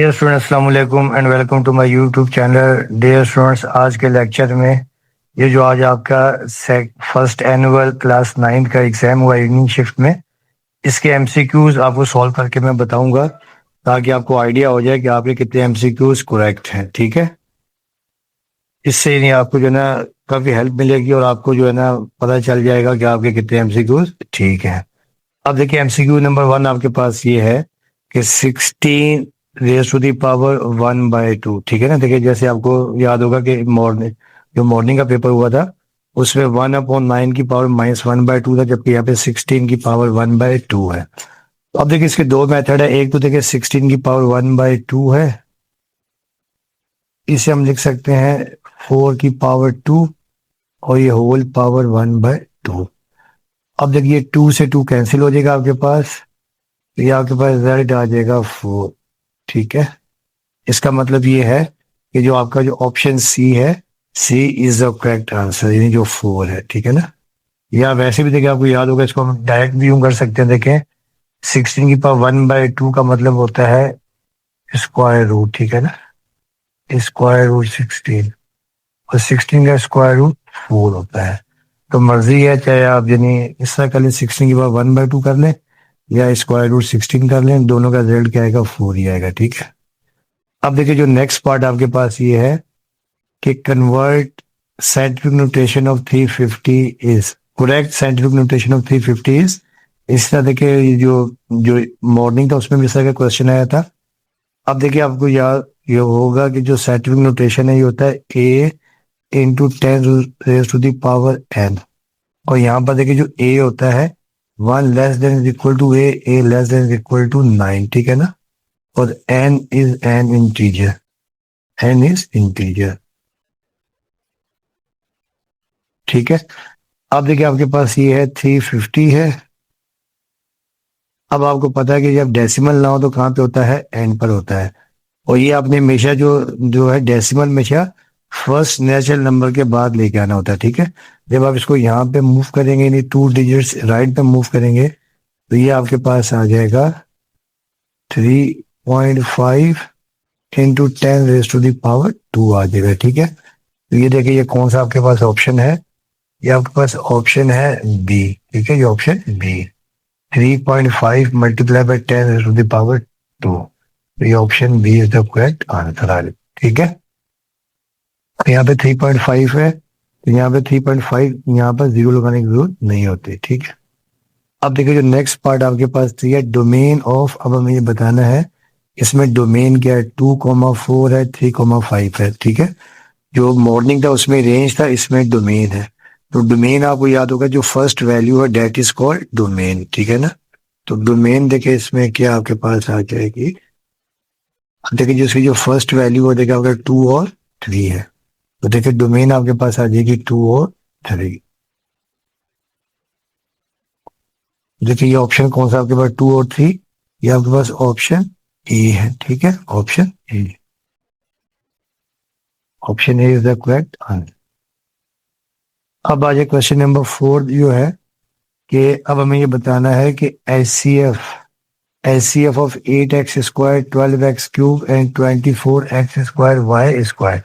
Dear students, अस्सलाम वालेकुम and welcome to my YouTube channel. Dear students, आज के लेक्चर में ये जो आज आपका फर्स्ट एनुअल क्लास 9 का एग्जाम हुआ इवनिंग शिफ्ट में, इसके एमसीक्यूज आपको सॉल्व करके मैं बताऊंगा ताकि आपको आइडिया हो जाए कि आपके कितने एमसीक्यूज करेक्ट हैं। ठीक है, इससे नहीं आपको जो है ना काफ़ी हेल्प मिलेगी और आपको जो है ना पता चल जाएगा कि आपके कितने एमसीक्यूज ठीक हैं। अब देखिए, एमसीक्यू नंबर 1 आपके पास ये है कि 16 रेज टू दी पावर 1/2। ठीक है ना। देखिए, जैसे आपको याद होगा कि मॉर्निंग का पेपर हुआ था उसमें 1/9 की पावर -1/2 था, जबकि यहाँ पे 16 की पावर 1/2 है। तो अब देखिए, इसके दो मेथड है। एक तो देखिए 16 की पावर 1/2 है, इसे हम लिख सकते हैं 4 की पावर 2 और ये होल पावर 1/2। अब देखिए 2 से 2 कैंसिल हो जाएगा आपके पास, तो ये आपके पास रिजल्ट आ जाएगा 4। ठीक है, इसका मतलब ये है कि जो आपका जो ऑप्शन सी है, सी इज द करेक्ट आंसर, यानी जो 4 है। ठीक है ना। या वैसे भी देखिए, आपको याद होगा, इसको हम डायरेक्ट भी यूं कर सकते हैं। देखें, 16 की पावर 1/2 का मतलब होता है स्क्वायर रूट। ठीक है ना, स्क्वायर रूट 16, और 16 का स्क्वायर रूट 4 होता है। तो मर्जी है, चाहे आप यानी इस तरह कर लें, 16 की पावर 1/2 कर लें या स्क्वायर रूट 16 कर लें, दोनों का रिजल्ट क्या आएगा, 4 ही आएगा। ठीक है। अब देखिए, जो नेक्स्ट पार्ट आपके पास ये है कि convert scientific notation of 350 is correct. Scientific notation of 350 is, इस तरह देखिए, ये जो जो मॉर्निंग था उसमें भी इस तरह का क्वेश्चन आया था। अब देखिए, आपको याद ये होगा कि जो साइंटिफिक नोटेशन है ये होता है a into 10 raise to the power n, और यहाँ पर देखिए जो ए होता है 1 less than is equal to a less than is equal to 9। ठीक है ना। और n is an integer, n is integer. ठीक है। अब देखिए, आपके पास ये है 350 है। अब आपको पता है कि जब डेसिमल ना हो तो कहाँ पे होता है, एंड पर होता है। और ये आपने हमेशा जो जो है डेसिमल हमेशा फर्स्ट नेचुरल नंबर के बाद लेके आना होता है। ठीक है। जब आप इसको यहाँ पे मूव करेंगे, यानी 2 डिजिट्स राइट पे मूव करेंगे, तो ये आपके पास आ जाएगा 3.5 into 10 raise to the power 2 आ जाएगा। ठीक है। तो ये देखिए, ये कौन सा आपके पास ऑप्शन है, ये आपके पास ऑप्शन है बी। ठीक है, ये option B, 3.5 multiply by 10 to the power 2। तो ये option B is the correct answer आ। ठीक है। तो यहाँ पे 3.5 है, तो यहाँ पे 3.5, यहाँ पर जीरो लगाने की जरूरत नहीं होती। ठीक है। अब देखिए, जो नेक्स्ट पार्ट आपके पास है डोमेन ऑफ, अब हमें ये बताना है इसमें डोमेन क्या है। 2,4 है, 3,5 है। ठीक है। जो मॉर्निंग था उसमें रेंज था, इसमें डोमेन है। तो डोमेन आपको याद होगा, जो फर्स्ट वैल्यू है डेट इज कॉल्ड डोमेन। ठीक है ना। तो डोमेन देखिए, इसमें क्या आपके पास आ जाएगी, देखिए जिसकी जो फर्स्ट वैल्यू हो देखिए आपका 2 और 3 है, तो देखिए डोमेन आपके पास आ जाएगी 2 और 3। देखिए, ये ऑप्शन कौन सा आपके पास 2 और 3, ये आपके पास ऑप्शन ए है। ठीक है, option A, option A is the correct answer. अब आ जाए क्वेश्चन नंबर 4 जो है कि अब हमें ये बताना है कि HCF of 8x² 12x³ and 24x² y²।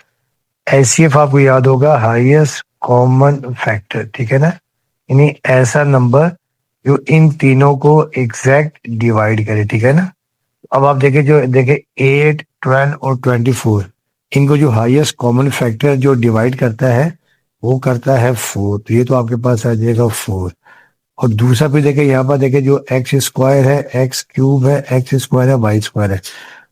HCF आपको याद होगा, हाईएस्ट कॉमन फैक्टर। ठीक है ना, यानी ऐसा नंबर जो इन तीनों को एग्जैक्ट डिवाइड करे। ठीक है ना। अब आप देखें, जो देखें 8, 12 और 24, इनको जो हाईएस्ट कॉमन फैक्टर जो डिवाइड करता है वो करता है 4। तो ये तो आपके पास आ जाएगा 4। और दूसरा भी देखें, यहाँ पर देखें जो x² है, x³ है, x² है, y² है,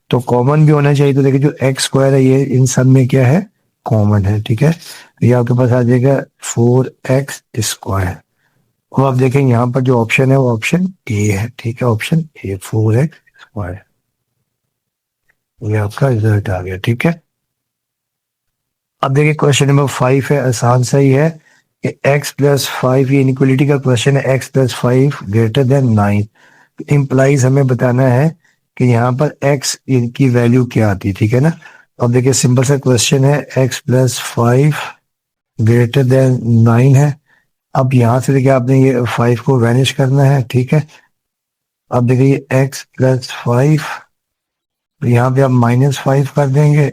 तो कॉमन भी होना चाहिए। तो देखिए, जो x² है ये इन सब में क्या है, कॉमन है। ठीक है। तो ये आपके पास आ जाएगा 4x²। अब आप देखें, यहाँ पर जो ऑप्शन है वो ऑप्शन ए है। ठीक है, ऑप्शन ए, 4x²। ये आपका रिजल्ट आ गया। ठीक है। अब देखिए, क्वेश्चन नंबर 5 है, आसान सा ही है कि x+5, ये इनइक्वलिटी का क्वेश्चन है, x+5 ग्रेटर देन 9 इम्प्लाइज हमें बताना है कि यहाँ पर x की वैल्यू क्या आती है। ठीक है ना। अब देखिए, सिंपल सा क्वेश्चन है, x+5 ग्रेटर देन 9 है। अब यहाँ से देखिए, आपने ये 5 को वैनिश करना है। ठीक है। अब देखिए, x+5 तो यहाँ पे आप -5 कर देंगे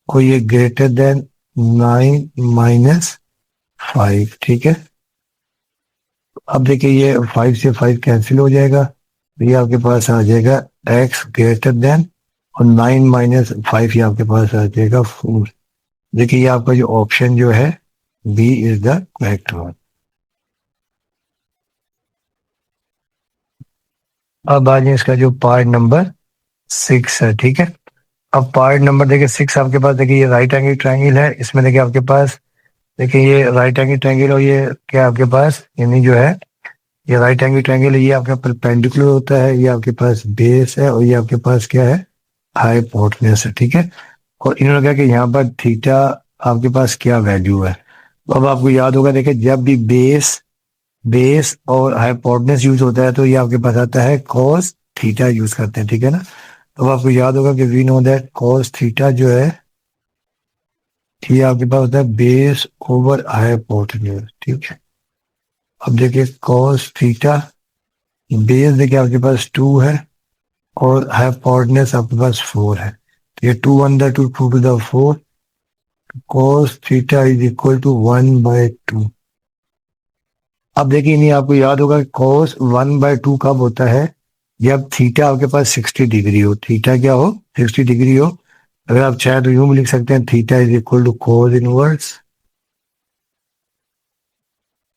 और ये ग्रेटर देन 9 - 5, ठीक है। अब देखिए ये 5 से 5 कैंसिल हो जाएगा, तो ये आपके पास आ जाएगा x ग्रेटर देन, और 9 - 5 ये आपके पास आ जाएगा 4। देखिए ये आपका जो ऑप्शन जो है B is the correct one. अब आ जाए इसका जो पार्ट नंबर 6 है, ठीक है। अब पार्ट नंबर देखिए 6 आपके पास, देखिए ये राइट एंगल ट्राइंगल है, इसमें देखिए आपके पास, देखिए ये राइट एंगल ट्राइंगल, और ये क्या आपके पास यानी जो है ये राइट एंगल ट्राइंगल, ये आपका परपेंडिकुलर होता है, ये आपके पास बेस है, और ये आपके पास क्या है, हाइपोटेन्यूज है, ठीक है। और इन्होंने कहा कि यहाँ पर थीटा आपके पास क्या वैल्यू है। तो अब आपको याद होगा, देखिए जब भी बेस बेस और हाइपोटेन्यूज यूज होता है तो ये आपके पास आता है कॉस थीटा यूज करते हैं, ठीक है ना। तो अब आपको याद होगा कि we know that cos theta जो है ये आपके पास होता है बेस ओवर हाइपोटेन्यूज, ठीक है। अब देखिए कॉस थीटा, बेस देखिए आपके पास 2 है और हाइपोटेन्यूज आपके पास 4 है, तो ये 2 one the 2 2 to the 4, cos theta is equal to 1/2। अब देखिए नहीं, आपको याद होगा cos 1/2 कब होता है, जब थीटा आपके पास 60 डिग्री हो, थीटा क्या हो, 60 डिग्री हो। अगर आप चाहे तो यूं भी लिख सकते हैं, theta is equal to cos inverse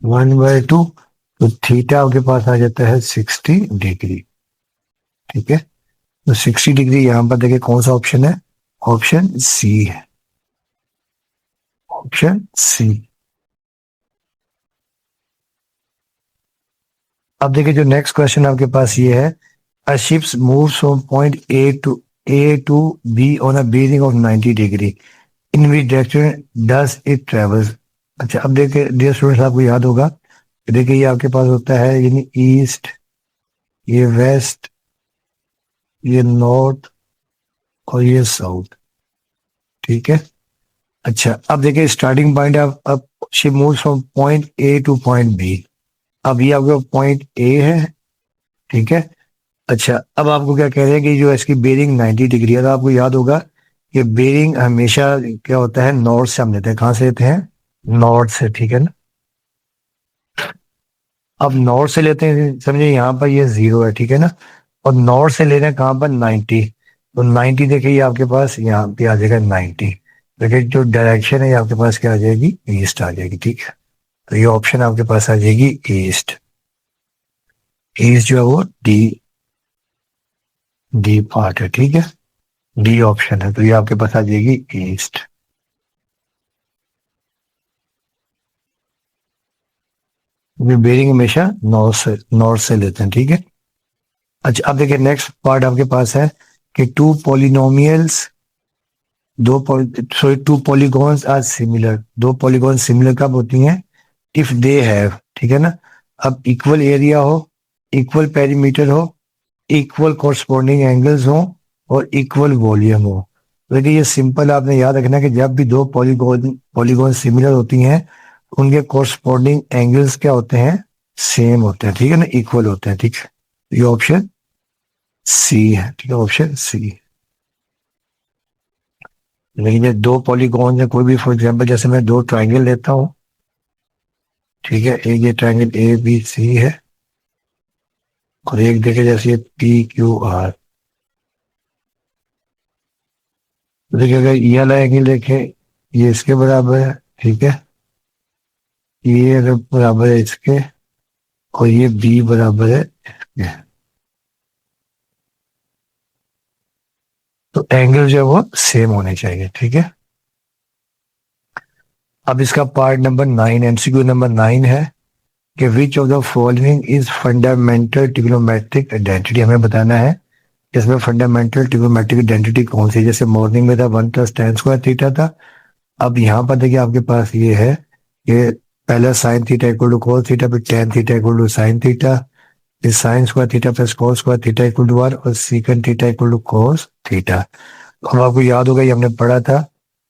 1/2, तो थीटा आपके पास आ जाता है 60 डिग्री, ठीक है। तो 60 डिग्री यहाँ पर देखिए कौन सा ऑप्शन है, ऑप्शन सी है, ऑप्शन सी। अब देखिए जो नेक्स्ट क्वेश्चन आपके पास ये है, a ships moves from point A to B on a bearing of 90 degree, in which direction does it travels. अच्छा अब देखिए डियर स्टूडेंट्स, आपको याद होगा, देखिए ये आपके पास होता है यानी ईस्ट, ये वेस्ट, ये नॉर्थ, और ये साउथ, ठीक है। अच्छा अब देखिए स्टार्टिंग पॉइंट, अब ship moves from point A to point B. अब ये आपका पॉइंट ए है, ठीक है। अच्छा अब आपको क्या कह रहे हैं कि जो इसकी बेरिंग 90 डिग्री है, तो आपको याद होगा कि बेरिंग हमेशा क्या होता है, नॉर्थ से हम लेते हैं, कहाँ से लेते हैं, नॉर्थ से, ठीक है ना। अब नॉर्थ से लेते हैं, समझे यहाँ पर ये 0 है, ठीक है ना, और नॉर्थ से ले रहे हैं कहाँ पर, 90, तो 90 देखिए ये आपके पास यहाँ पे आ जाएगा 90। देखिए जो डायरेक्शन है ये आपके पास क्या आ जाएगी, ईस्ट आ जाएगी, ठीक है। तो ये ऑप्शन आपके पास आ जाएगी ईस्ट, ईस्ट जो है वो डी, डी पार्ट है, ठीक है, डी ऑप्शन है, तो ये आपके पास आ जाएगी ईस्ट। बेरिंग हमेशा नॉर्थ से लेते हैं, ठीक है। अच्छा अब देखिए नेक्स्ट पार्ट आपके पास है कि two polynomials, sorry two polygons are similar, दो पॉलीगॉन सिमिलर कब होती हैं, इफ दे हैव, ठीक है ना। अब इक्वल एरिया हो, इक्वल पेरीमीटर हो, इक्वल कॉरस्पॉन्डिंग एंगल्स हो, और इक्वल वॉल्यूम हो। तो देखिए ये सिंपल आपने याद रखना कि जब भी दो पॉलीगॉन पॉलीगॉन सिमिलर होती हैं, उनके कॉरस्पॉन्डिंग एंगल्स क्या होते हैं, सेम होते हैं, ठीक है ना, इक्वल होते हैं, ठीक है। ये ऑप्शन सी है, ठीक है, ऑप्शन सी। लेकिन ये दो पॉलीगॉन है, कोई भी फॉर एग्जांपल जैसे मैं दो ट्रायंगल लेता हूँ, ठीक है, एक ये ट्रायंगल ए बी सी है, और एक देखे जैसे ये पी क्यू आर। तो देखिए अगर ये वाला एंगल देखें, ये इसके बराबर है, ठीक है, ये अगर बराबर है इसके, और ये बी बराबर है इसके, तो एंगल जो है वो सेम होने चाहिए, ठीक है। अब इसका पार्ट नंबर 9, एमसीक्यू नंबर 9 है कि which of the following is fundamental trigonometric identity, हमें बताना है इसमें फंडामेंटल ट्रिग्नोमेट्रिक आइडेंटिटी कौन सी है। जैसे मॉर्निंग में था 1 + tan² थीटा था, अब यहाँ पर देखिए आपके पास ये है कि पहला sine theta equal to cos theta, फिर tan theta equal to sine theta, फिर sin² theta plus cos² theta equal to 1, और secant theta equal to cos theta. अब आपको याद होगा ये हमने पढ़ा था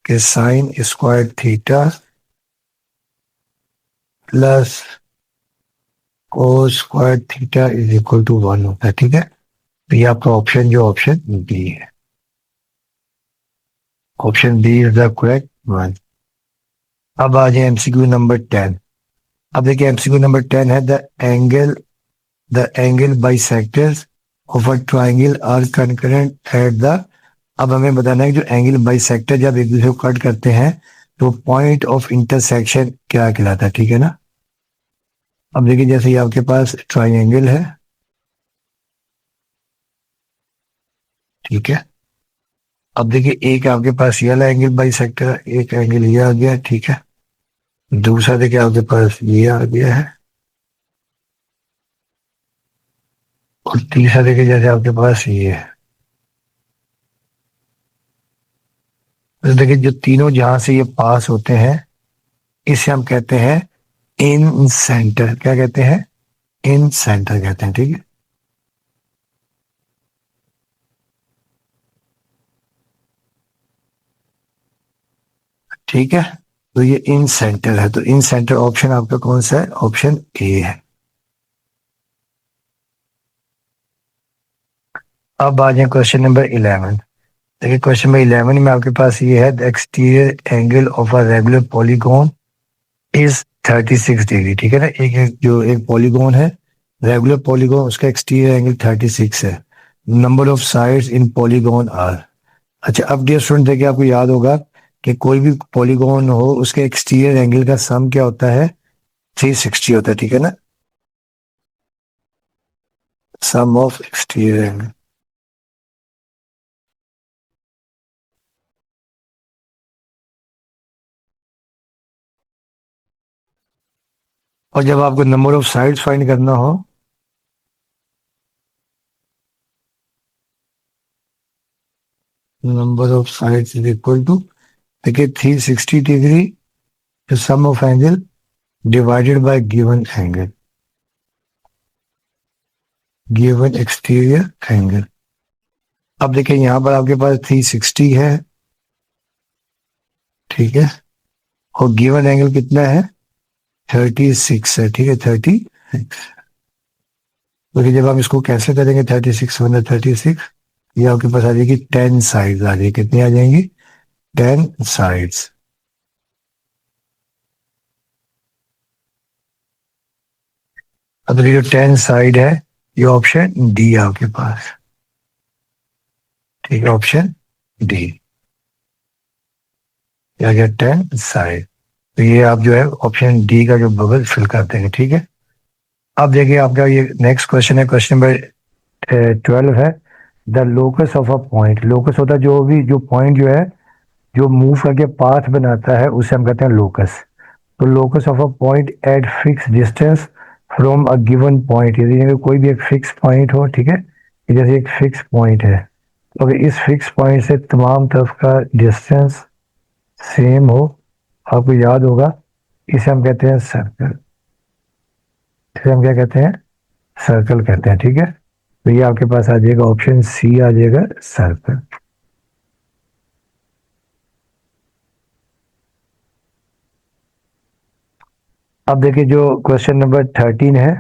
कि sin² theta plus cos² theta is equal to 1 होता है, ठीक है। तो ये आपका ऑप्शन जो ऑप्शन बी है। Option B is the correct one. अब आ जाए एमसीक्यू नंबर 10। अब देखिए एमसीक्यू नंबर 10 है the angle bisectors of a triangle are concurrent at the. अब हमें बताना है कि जो एंगल बाइसेक्टर जब एक दूसरे को कट करते हैं तो पॉइंट ऑफ इंटरसेक्शन क्या कहलाता है, ठीक है ना। अब देखिए जैसे ये आपके पास ट्राइंगल है, ठीक है। अब देखिए एक आपके पास ये वाला एंगल बाइसेक्टर है, एक एंगल ये आ गया, ठीक है। दूसरा देखिए आपके पास ये आ गया है, और तीसरा देखिए जैसे आपके पास ये है। तो देखिए जो तीनों जहां से ये पास होते हैं इसे हम कहते हैं इन सेंटर। क्या कहते हैं? इन सेंटर कहते हैं, ठीक है। ठीक है, तो ये इन सेंटर है, तो इन सेंटर ऑप्शन आपका कौन सा है? ऑप्शन ए है। अब आ जाए क्वेश्चन नंबर 11। देखिए क्वेश्चन नंबर 11 में आपके पास ये है the exterior angle of a regular polygon is 36 degree, ठीक है ना। जो एक पॉलीगॉन है, रेगुलर पॉलीगॉन, उसका एक्सटीरियर एंगल 36 है। Number of sides in polygon are. अच्छा अब डियर स्टूडेंट देखिए आपको याद होगा कि कोई भी पॉलीगॉन हो उसके एक्सटीरियर एंगल का सम क्या होता है? 360 होता है, ठीक है ना। Sum of exterior angle. और जब आपको नंबर ऑफ साइड्स फाइंड करना हो, number of sides is equal to, देखिए 360 degree sum of angle divided by given angle, given exterior angle. अब देखिए यहाँ पर आपके पास 360 है, ठीक है, और गिवन एंगल कितना है? 36 है, ठीक है, 36। क्योंकि जब आप इसको कैंसिल करेंगे 36 वन 36, ये आपके पास आ जाएगी 10 साइड्स आ जाएगी। कितनी आ जाएंगी? 10 साइड्स। अब देखिए जो 10 साइड है ये ऑप्शन डी है आपके पास, ठीक है, ऑप्शन डी। क्या गया? 10 साइड। तो ये आप जो है ऑप्शन डी का जो बबल फिल कर देंगे, ठीक है। अब देखिए आपका ये नेक्स्ट क्वेश्चन है, क्वेश्चन नंबर 12 है the locus of a point. Locus होता है जो पॉइंट जो है जो मूव करके पाथ बनाता है उसे हम कहते हैं लोकस। तो locus of a point eight fix distance from a given point, यदि कोई भी एक फिक्स पॉइंट हो, ठीक है, जैसे एक फिक्स पॉइंट है, तो अगर इस फिक्स पॉइंट से तमाम तरफ का डिस्टेंस सेम हो, आपको याद होगा, इसे हम कहते हैं सर्कल। इसे हम क्या कहते हैं? सर्कल कहते हैं, ठीक है। तो ये आपके पास आ जाएगा ऑप्शन सी आ जाएगा, सर्कल। अब देखिए जो क्वेश्चन नंबर 13 है,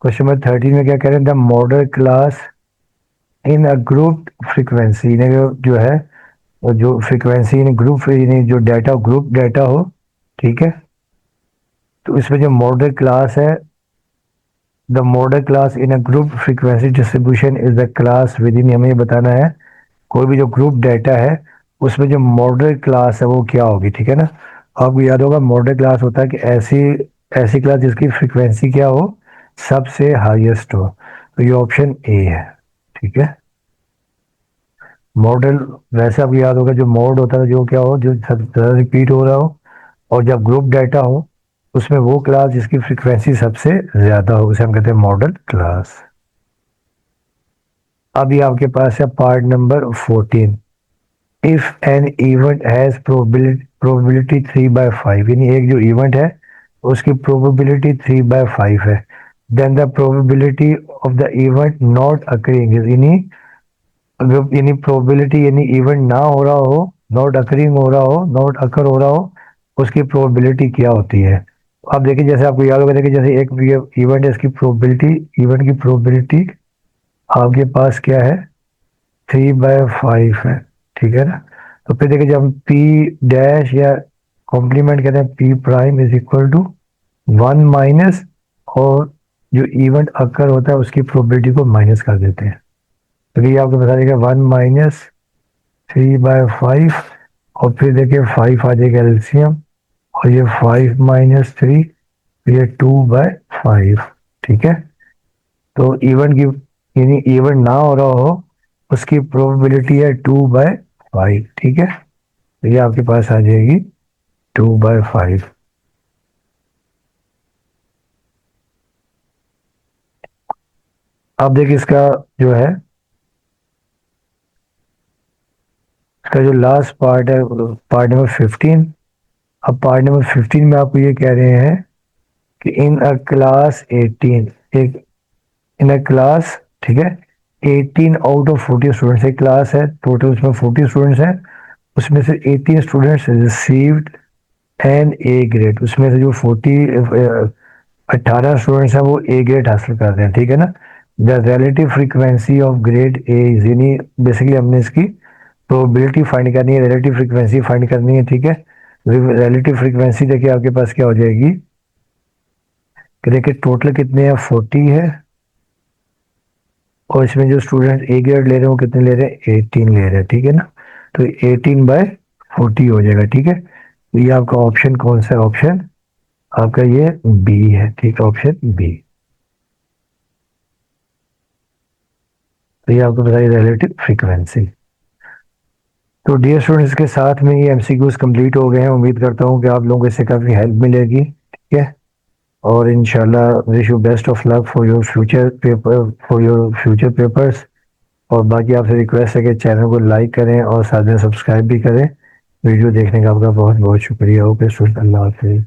क्वेश्चन नंबर 13 में क्या कह रहे हैं? The model class in a group frequency, जो है और जो फ्रीक्वेंसी इन ग्रुप, जो डाटा ग्रुप डाटा हो, ठीक है, तो इसमें जो मॉडल क्लास है, the model class in a group frequency distribution is the class with in. हमें ये बताना है कोई भी जो ग्रुप डाटा है उसमें जो मॉडल क्लास है वो क्या होगी, ठीक है ना। आपको याद होगा मॉडल क्लास होता है कि ऐसी ऐसी क्लास जिसकी फ्रीक्वेंसी क्या हो? सबसे हाईएस्ट हो। तो ये ऑप्शन ए है, ठीक है। मॉडल, वैसे आपको याद होगा जो मोड होता है जो क्या हो, जो रिपीट हो रहा हो, और जब ग्रुप डाटा हो उसमें वो क्लास जिसकी फ्रीक्वेंसी सबसे ज्यादा हो उसे हम कहते हैं मॉडल क्लास। अभी आपके पास है part number 14। If an event has probability 3/5, यानी एक जो इवेंट है उसकी प्रोबेबिलिटी 3/5 है, then the probability of the event not occurring is, यानी प्रोबेबिलिटी, यानी इवेंट ना हो रहा हो, नॉट अकरिंग हो रहा हो, नॉट अकर हो रहा हो, उसकी प्रोबेबिलिटी क्या होती है? अब देखिए जैसे आपको याद होगा, देखिए जैसे एक इवेंट है, इसकी प्रोबेबिलिटी, इवेंट की प्रोबेबिलिटी आपके पास क्या है? 3/5 है, ठीक है ना। तो फिर देखिए जब हम पी डैश या कॉम्प्लीमेंट कहते हैं P prime is equal to 1 minus, और जो इवेंट अकर होता है उसकी प्रोबेबिलिटी को माइनस कर देते हैं। तो ये आपको बता देगा 1-3/5, और फिर देखिए 5 आ जाएगा एलसीएम, और ये 5-3, ये 2/5। ठीक है, तो इवेंट की यानी इवेंट ना हो रहा हो उसकी प्रोबेबिलिटी है 2/5। ठीक है, तो ये आपके पास आ जाएगी 2/5। अब देखिए इसका जो है, इसका जो लास्ट पार्ट है, पार्ट नंबर 15। अब पार्ट नंबर 15 में आपको ये कह रहे हैं कि इन अ क्लास 18, एक इन अ क्लास, ठीक है, 18 आउट ऑफ 40 स्टूडेंट्स, एक क्लास है टोटल, उसमें 40 स्टूडेंट्स हैं, उसमें से 18 students received an A grade, उसमें से जो 18 स्टूडेंट्स हैं वो ए ग्रेड हासिल कर रहे हैं। ठीक है ना, the relative frequency of grade A, यानी बेसिकली हमने इसकी प्रोबेबिलिटी फाइंड करनी है, रिलेटिव फ्रीक्वेंसी फाइंड करनी है। ठीक है, रिलेटिव फ्रीक्वेंसी देखिए आपके पास क्या हो जाएगी कि देखिए टोटल कितने हैं, 40 है, और इसमें जो स्टूडेंट ए ग्रेड ले रहे हैं वो कितने ले रहे हैं, 18 ले रहे हैं। ठीक है ना, तो 18/40 हो जाएगा। ठीक है, तो ये आपका ऑप्शन कौन सा है, ऑप्शन आपका ये बी है। ठीक है, ऑप्शन बी। तो ये आपको बताइए रिलेटिव फ्रीक्वेंसी। तो डियर स्टूडेंट्स, के साथ में ये एमसीक्यूज कंप्लीट हो गए हैं। उम्मीद करता हूँ कि आप लोगों को इससे काफ़ी हेल्प मिलेगी। ठीक है, और इंशाल्लाह wish you best of luck for your future paper, for your future papers. और बाकी आपसे रिक्वेस्ट है कि चैनल को लाइक करें और साथ में सब्सक्राइब भी करें। वीडियो देखने का आपका बहुत बहुत शुक्रिया। ओके स्टूडेंट, अल्लाह हाफिज़।